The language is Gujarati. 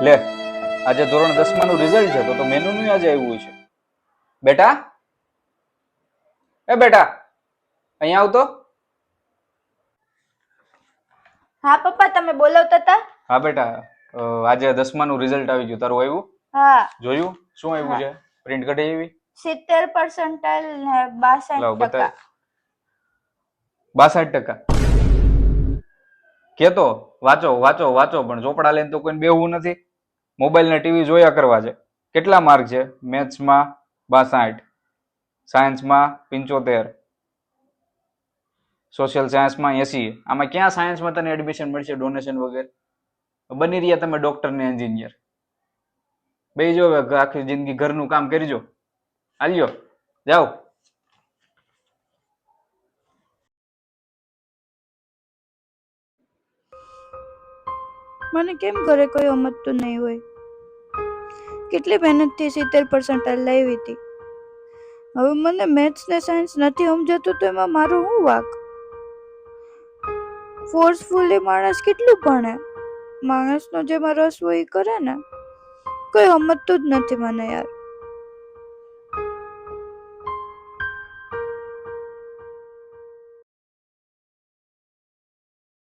લે, આજે ધોરણ 10 નું રિઝલ્ટ છે તો મેનુ નું આજે આવ્યું છે. બેટા, એ બેટા, અહીંયા આવતો. હા પપ્પા, તમે બોલાવતા હતા? હા બેટા, આજે 10 નું રિઝલ્ટ આવી ગયું. તારું આવ્યું? હા. જોયું? શું આવ્યું છે? પ્રિન્ટ કઢી આવી? 70% ને 62%. 62%. કેતો વાંચો વાંચો વાંચો, પણ ચોપડા લઈને તો કોઈને બેહવું નથી. મોબાઈલ ને ટીવી જોયા કરવા છે. કેટલા માર્ક છે? મેથ્સમાં 62, સાયન્સમાં 75, સોશિયલ સાયન્સમાં 80. આમાં ક્યાં સાયન્સમાં તને એડમિશન મળશે ડોનેશન વગર? બની રહ્યા તમે ડોક્ટર ને એન્જિનિયર. બે જો આખી જિંદગી ઘરનું કામ કરજો. હાલ્યો જાઓ. મને કેમ ઘરે કોઈ સમજતું નહીં હોય? કેટલી મહેનતથી 70% લાવી હતી. હવે મને મેથ્સ ને સાયન્સ નથી સમજાતું તો એમાં મારું શું વાંક? ફોર્સફુલી માણસ કેટલું ભણે, માણસનો જેમાં રસ હોય એ કરે ને. કોઈ સમજતું જ નથી મને યાર.